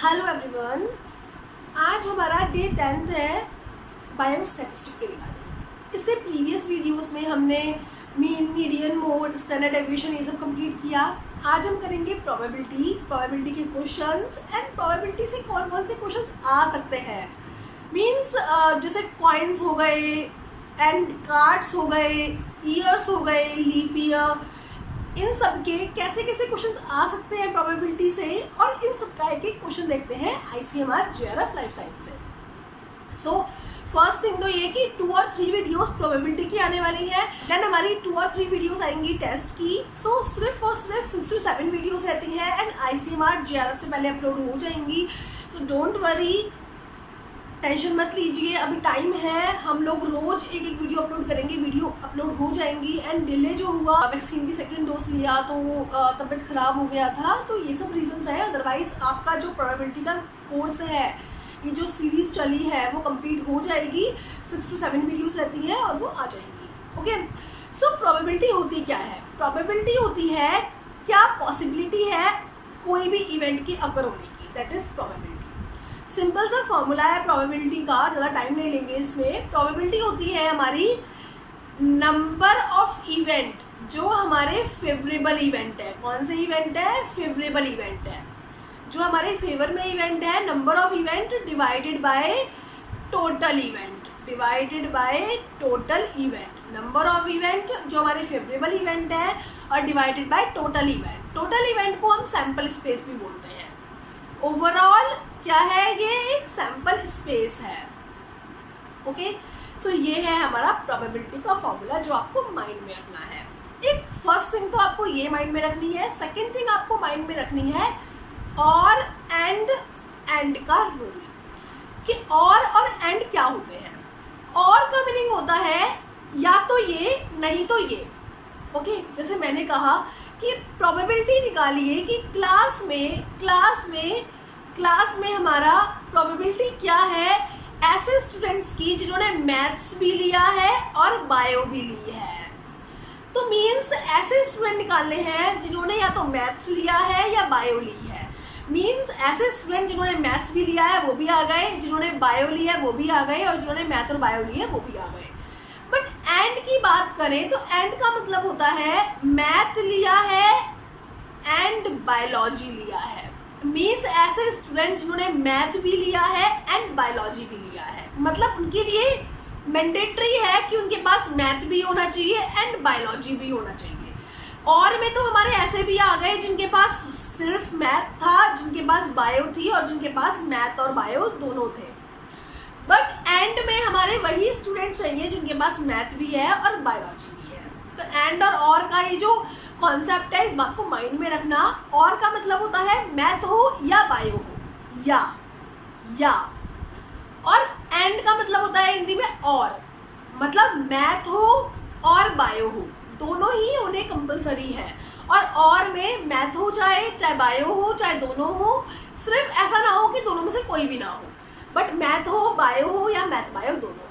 Hello everyone, आज हमारा day 10 है बायोस्टैटिस्टिक के रिगार्डिंग। इससे प्रीवियस वीडियोस में हमने mean, median, mode, standard deviation ये सब कंप्लीट किया। आज हम करेंगे प्रोबेबिलिटी के क्वेश्चंस एंड प्रोबेबिलिटी से कौन कौन से क्वेश्चंस आ सकते हैं। मीन्स जैसे कॉइन्स हो गए एंड कार्ड्स हो गए, ईयर्स हो गए, लीप ईयर, इन सब के कैसे कैसे क्वेश्चंस आ सकते हैं प्रोबेबिलिटी से, और इन सब का एक एक क्वेश्चन देखते हैं ICMR JRF लाइफ साइंस से। सो फर्स्ट थिंग तो ये कि 2 और 3 वीडियोस प्रोबेबिलिटी की आने वाली है, देन हमारी 2 और 3 वीडियोस आएंगी टेस्ट की। सो सिर्फ और सिर्फ 6 to 7 वीडियोस रहती हैं एंड ICMR JRF से पहले अपलोड हो जाएंगी। सो डोंट वरी, टेंशन मत लीजिए, अभी टाइम है। हम लोग रोज एक एक वीडियो अपलोड करेंगे, वीडियो अपलोड हो जाएंगी। एंड डिले जो हुआ, वैक्सीन की सेकेंड डोज लिया तो तबीयत ख़राब हो गया था, तो ये सब रीजंस है। अदरवाइज आपका जो प्रोबेबिलिटी का कोर्स है, ये जो सीरीज चली है वो कंप्लीट हो जाएगी। 6 to 7 वीडियोस रहती है और वो आ जाएंगी। ओके, सो प्रोबेबिलिटी होती क्या है? प्रोबेबिलिटी होती है क्या पॉसिबिलिटी है कोई भी इवेंट की अकर होने की, दैट इज प्रोबेबिलिटी। सिंपल सा फॉर्मूला है प्रोबेबिलिटी का, ज़्यादा टाइम नहीं लेंगे इसमें। प्रोबेबिलिटी होती है हमारी नंबर ऑफ इवेंट जो हमारे फेवरेबल इवेंट है। कौन से इवेंट है? फेवरेबल इवेंट है, जो हमारे फेवर में इवेंट है। Number of event divided by total event, divided by total event. Number of event जो हमारे फेवरेबल इवेंट है और divided by total event. Total event को हम सैम्पल स्पेस भी बोलते हैं। ओवरऑल क्या है? ये एक सैम्पल स्पेस है। ओके, सो ये है हमारा प्रोबेबिलिटी का फॉर्मूला जो आपको माइंड में रखना है। एक फर्स्ट थिंग तो आपको ये माइंड में रखनी है। सेकंड थिंग आपको माइंड में रखनी है और एंड का रूल, कि और एंड क्या होते हैं। और का मीनिंग होता है या तो ये, नहीं तो ये। ओके, जैसे मैंने कहा कि प्रोबेबिलिटी निकालिए कि क्लास में हमारा प्रोबेबिलिटी क्या है ऐसे स्टूडेंट्स की जिन्होंने मैथ्स भी लिया है और बायो भी ली है। तो मीन्स ऐसे स्टूडेंट निकालने हैं जिन्होंने या तो मैथ्स लिया है या बायो ली है। मीन्स ऐसे स्टूडेंट जिन्होंने मैथ्स भी लिया है वो भी आ गए, जिन्होंने बायो लिया है वो भी आ गए, और जिन्होंने मैथ और बायो लिया है वो भी आ गए। बट एंड की बात करें तो एंड का मतलब होता है मैथ लिया है एंड बायोलॉजी लिया है। मीन्स ऐसे स्टूडेंट जिन्होंने मैथ भी लिया है एंड बायोलॉजी भी लिया है, मतलब उनके लिए मैंडेटरी है कि उनके पास मैथ भी होना चाहिए एंड बायोलॉजी भी होना चाहिए। और में तो हमारे ऐसे भी आ गए जिनके पास सिर्फ मैथ था, जिनके पास बायो थी, और जिनके पास मैथ और बायो दोनों थे। बट एंड में हमारे वही स्टूडेंट चाहिए जिनके पास मैथ भी है और बायोलॉजी भी है। तो एंड और का ये जो कॉन्सेप्ट है, इस बात को माइंड में रखना। और का मतलब होता है मैथ हो या बायो हो, या और एंड का मतलब होता है हिंदी में और, मतलब मैथ हो और बायो हो, दोनों ही होने कंपलसरी है। और में मैथ हो चाहे बायो हो, चाहे दोनों हो। सिर्फ ऐसा ना हो कि दोनों में से कोई भी ना हो, बट मैथ हो, बायो हो या मैथ बायो दोनों हो।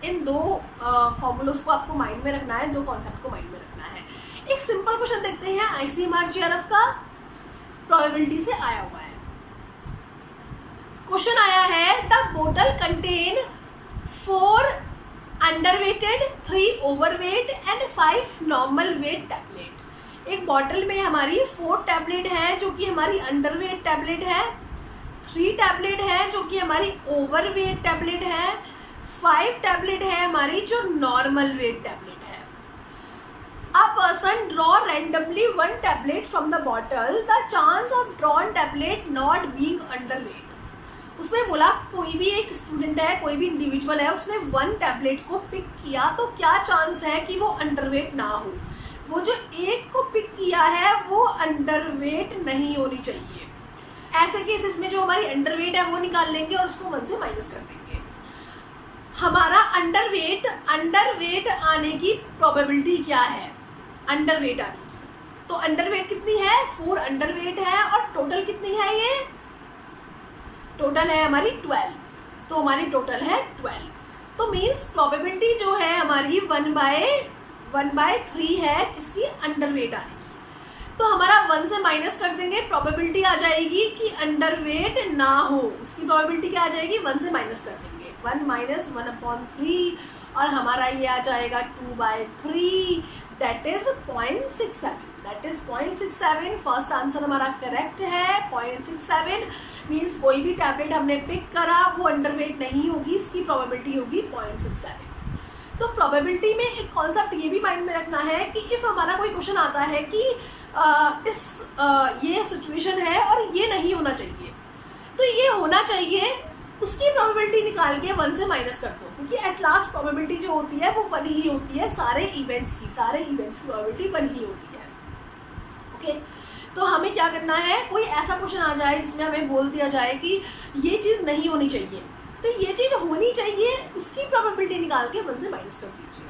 इन दो फॉर्मूलोस को आपको माइंड में रखना है, दो कॉन्सेप्ट को माइंड में रखना है। एक सिंपल क्वेश्चन देखते हैं ICMR JRF का, प्रोबेबिलिटी से आया हुआ है। क्वेश्चन आया है द बोतल contain 4 अंडरवेटेड, 3 overweight and 5 normal weight tablet. एक बॉटल में हमारी 4 टैबलेट है जो कि हमारी अंडरवेट टैबलेट है, 3 टैबलेट है जो कि हमारी ओवरवेट टैबलेट है, 5 टैबलेट है हमारी जो नॉर्मल वेट टैबलेट है। A person draw randomly 1 tablet from the bottle. The chance of drawn tablet not being underweight. उसमें बोला कोई भी एक स्टूडेंट है, कोई भी इंडिविजुअल है, उसने 1 टैबलेट को पिक किया तो क्या चांस है कि वो अंडरवेट ना हो। वो जो एक को पिक किया है वो अंडरवेट नहीं होनी चाहिए। ऐसे केसेस में जो हमारी अंडरवेट है वो निकाल लेंगे और उसको 1 से माइनस कर देंगे। हमारा अंडरवेट आने की प्रोबेबिलिटी क्या है? अंडरवेट आने की, तो अंडरवेट कितनी है? 4 अंडरवेट है, और टोटल कितनी है? ये टोटल है हमारी 12, तो हमारी टोटल है 12। तो मीन्स प्रोबेबिलिटी जो है हमारी 1/3 है किसकी? अंडरवेट आने की। तो हमारा 1 से माइनस कर देंगे, प्रोबेबिलिटी आ जाएगी कि अंडरवेट ना हो, उसकी प्रोबेबिलिटी क्या आ जाएगी, 1 से माइनस कर देंगे, 1 माइनस 1/3 और हमारा ये आ जाएगा 2/3, that is 0.67, that is 0.67। First answer हमारा करेक्ट है 0.67, मीन्स कोई भी टैबलेट हमने पिक करा वो अंडरवेट नहीं होगी, इसकी प्रोबेबिलिटी होगी 0.67। तो प्रोबेबिलिटी में एक कॉन्सेप्ट ये भी माइंड में रखना है कि इफ़ हमारा कोई क्वेश्चन आता है कि ये सिचुएशन है और ये नहीं होना चाहिए, तो ये होना चाहिए, उसकी प्रोबेबिलिटी निकाल के 1 से माइनस कर दो, क्योंकि एट लास्ट प्रोबेबिलिटी जो होती है वो 1 ही होती है, सारे इवेंट्स की प्रोबेबिलिटी 1 ही होती है। ओके, तो हमें क्या करना है, कोई ऐसा क्वेश्चन आ जाए जिसमें हमें बोल दिया जाए कि ये चीज़ नहीं होनी चाहिए, तो ये चीज़ होनी चाहिए, उसकी प्रोबेबिलिटी निकाल के 1 से माइनस कर दीजिए।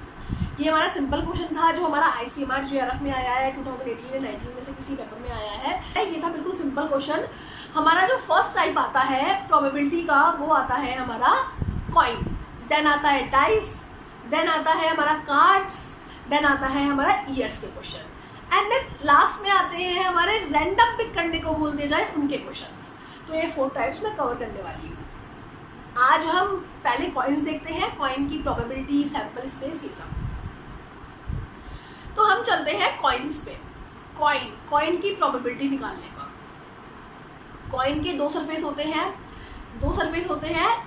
ये हमारा सिंपल क्वेश्चन था जो हमारा ICMR JRF में आया है, 2018 या 19 में से किसी पेपर में आया है। ये था बिल्कुल सिंपल क्वेश्चन। हमारा जो फर्स्ट टाइप आता है प्रोबेबिलिटी का वो आता है हमारा कॉइन, देन आता है डाइस, देन आता है हमारा कार्ड्स, देन आता है हमारा ईयर्स के क्वेश्चन, एंड देन लास्ट में आते हैं हमारे रैंडम पिक करने को बोल दिया जाए उनके क्वेश्चंस। तो ये 4 टाइप्स में कवर करने वाली हूँ। आज हम पहले कॉइन्स देखते हैं, कॉइन की प्रोबेबिलिटी, सैंपल स्पेस, ये सब। तो हम चलते हैं कॉइन्स पे। कॉइन की प्रोबेबिलिटी निकालने का। कॉइन के 2 सरफेस होते हैं,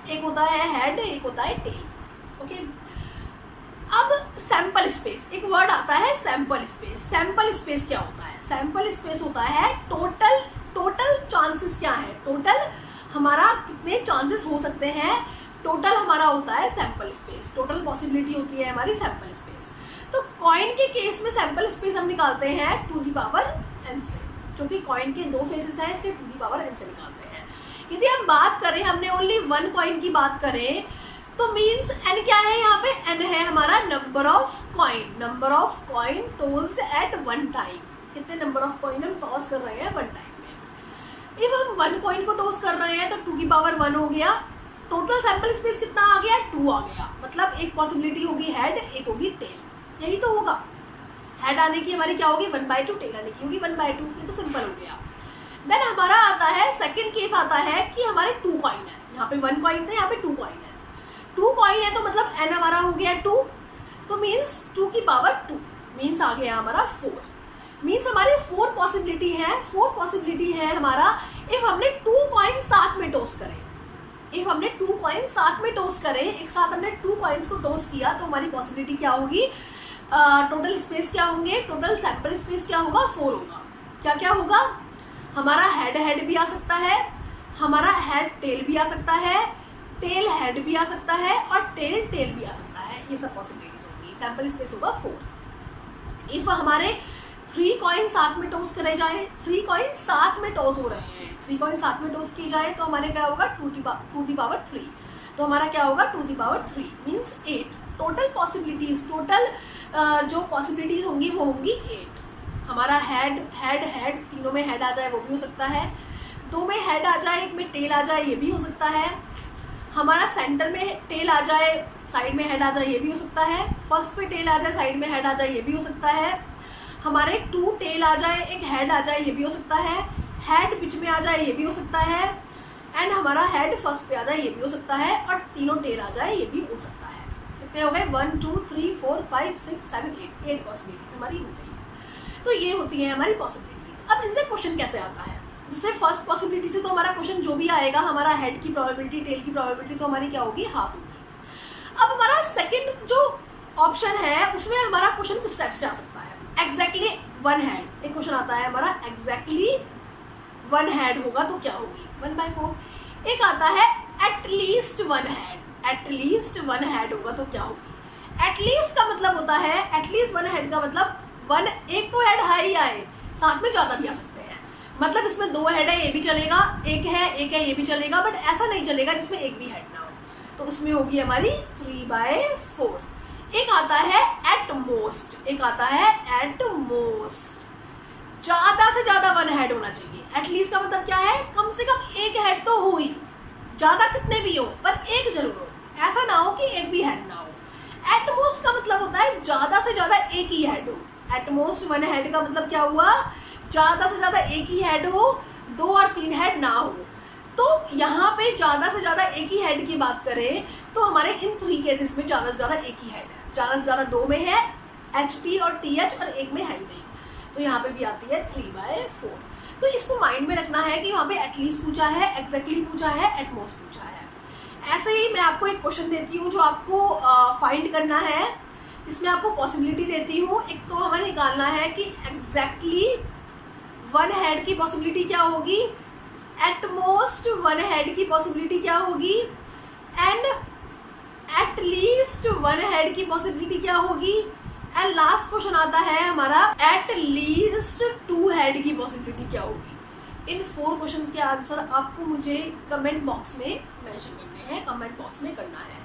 एक होता है हेड, एक होता है टेल। ओके, अब सैंपल स्पेस, एक वर्ड आता है सैंपल स्पेस। सैंपल स्पेस क्या होता है, सैंपल स्पेस होता है टोटल चांसेस क्या है, टोटल हमारा कितने चांसेस हो सकते हैं, टोटल हमारा होता है सैंपल स्पेस, टोटल पॉसिबिलिटी होती है हमारी सैंपल स्पेस। तो कॉइन के केस में सैंपल स्पेस हम निकालते हैं टू दी पावर n से, क्योंकि कॉइन के 2 फेसेस हैं इसलिए टू दी पावर n से निकालते हैं। यदि हम बात करें, हमने ओनली 1 कॉइन की बात करें, तो मीन्स n क्या है, यहाँ पे n है हमारा number of coin tossed at 1 time. कितने नंबर ऑफ कॉइन हम टॉस कर रहे हैं 1 टाइम में। इफ हम 1 कॉइन को टॉस कर रहे हैं तो 2 की पावर 1 हो गया, टोटल सैंपल स्पेस कितना आ गया, 2 आ गया। मतलब एक पॉसिबिलिटी होगी हेड, एक होगी टेल, यही तो होगा। हेड आने की हमारी क्या होगी 1/2, टेल आने की होगी 1/2, ये तो सिंपल हो गया। देन हमारा आता है सेकंड केस आता है कि हमारे 2 कॉइन है, यहाँ पे 1 कॉइन था, यहाँ पे 2 कॉइन है। 2 कॉइन है तो मतलब n हमारा हो गया 2, तो मीन्स 2 की पावर 2, मीन्स आ गया हमारा 4। मीन्स हमारी 4 पॉसिबिलिटी है हमारा। इफ हमने 2 कॉइन साथ में टॉस करें, एक साथ हमने 2 कॉइन्स को टॉस किया, तो हमारी पॉसिबिलिटी क्या होगी, टोटल स्पेस क्या होंगे, टोटल सैंपल स्पेस क्या होगा, 4 होगा। क्या क्या होगा, हमारा हेड भी आ सकता है, हमारा हेड टेल भी आ सकता है, टेल हेड भी आ सकता है, और टेल भी आ सकता है। ये सब पॉसिबिलिटीज होंगी। सैंपल स्पेस होगा 4। इफ हमारे 3 कॉइन साथ में टॉस करे जाए, 3 कॉइन साथ में टॉस हो रहे हैं, 3 कॉइन साथ में टॉस किए जाए तो हमारे क्या होगा 2 दी पावर 3। तो हमारा क्या होगा 2 the power 3 means 8। Total possibilities, जो पॉसिबिलिटीज होंगी वो होंगी 8। हमारा हेड तीनों में हेड आ जाए वो भी हो सकता है, 2 में हेड आ जाए, 1 में टेल आ जाए, ये भी हो सकता है। हमारा सेंटर में टेल आ जाए, साइड में हेड आ जाए, ये भी हो सकता है। फर्स्ट पे टेल आ जाए, साइड में हेड आ जाए, ये भी हो सकता है। हमारे 2 टेल आ जाए, 1 हेड आ जाए, ये भी हो सकता है। हेड बीच में आ जाए, ये भी हो सकता है। एंड हमारा हेड फर्स्ट पे आ जाए, ये भी हो सकता है। और तीनों टेल आ जाए, ये भी हो सकता है। कितने हो गए 1 2 3 4 5 6 7 8 पॉसिबिलिटीज हमारी हो गई। तो ये होती है हमारी पॉसिबिलिटीज। अब इनसे क्वेश्चन कैसे आता है, जैसे फर्स्ट पॉसिबिलिटी से तो हमारा क्वेश्चन जो भी आएगा, हमारा हेड की प्रोबेबिलिटी, टेल की प्रोबेबिलिटी तो हमारी क्या होगी, हाफ होगी। अब हमारा सेकंड जो ऑप्शन है उसमें हमारा क्वेश्चन किस टाइप से आ सकता है, एग्जैक्टली 1 हेड। एक क्वेश्चन आता है हमारा एग्जैक्टली 1 हेड होगा तो क्या होगी 1/4। एक आता है एटलीस्ट 1 हेड, एटलीस्ट 1 हेड होगा तो क्या होगी। एटलीस्ट का मतलब होता है, एटलीस्ट 1 हेड का मतलब 1, एक तो हेड हाई आए, साथ में ज़्यादा भी आ सकते हैं। मतलब इसमें 2 हेड है, ये भी चलेगा, एक है ये भी चलेगा, बट ऐसा नहीं चलेगा जिसमें एक भी हेड ना हो, तो उसमें होगी हमारी 3/4। एक आता है एट मोस्ट, ज़्यादा से ज़्यादा 1 हेड होना चाहिए। एटलीस्ट का मतलब क्या है, कम से कम एक हेड तो हो ही, ज़्यादा कितने भी हो पर एक जरूर हो, ऐसा ना हो कि एक भी हेड ना हो। एटमोस्ट का मतलब होता है ज़्यादा से ज़्यादा एक ही हेड हो। एटमोस्ट 1 हेड का मतलब क्या हुआ, ज़्यादा से ज़्यादा एक ही हेड हो, 2 और 3 हेड ना हो। तो यहाँ पे ज़्यादा से ज़्यादा एक ही हेड की बात करें तो हमारे इन 3 केसेस में ज़्यादा से ज़्यादा एक ही हेड है। ज़्यादा से ज़्यादा 2 में है HT और TH और एक में है नहीं, तो यहाँ पे भी आती है 3/4। तो इसको माइंड में रखना है कि वहाँ पे एटलीस्ट पूछा है, एग्जैक्टली पूछा है, एटमोस्ट पूछा है। ऐसे ही मैं आपको एक क्वेश्चन देती हूँ जो आपको फाइंड करना है। इसमें आपको पॉसिबिलिटी देती हूँ। एक तो हमें निकालना है कि एग्जैक्टली 1 हेड की पॉसिबिलिटी क्या होगी, एट मोस्ट 1 हेड की पॉसिबिलिटी क्या होगी, एंड एट लीस्ट 1 हेड की पॉसिबिलिटी क्या होगी, एंड लास्ट क्वेश्चन आता है हमारा एट लीस्ट 2 हेड की पॉसिबिलिटी क्या होगी। इन 4 क्वेश्चंस के आंसर आपको मुझे कमेंट बॉक्स में मेंशन करने हैं, कमेंट बॉक्स में करना है।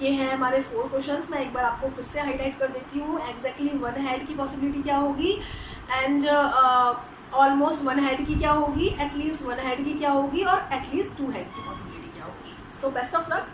ये हैं हमारे 4 क्वेश्चंस। मैं एक बार आपको फिर से हाईलाइट कर देती हूँ। एग्जैक्टली 1 हेड की पॉसिबिलिटी क्या होगी, एंड ऑलमोस्ट 1 हेड की क्या होगी, एटलीस्ट 1 हेड की क्या होगी, और एटलीस्ट 2 हेड की पॉसिबिलिटी क्या होगी। So best of luck.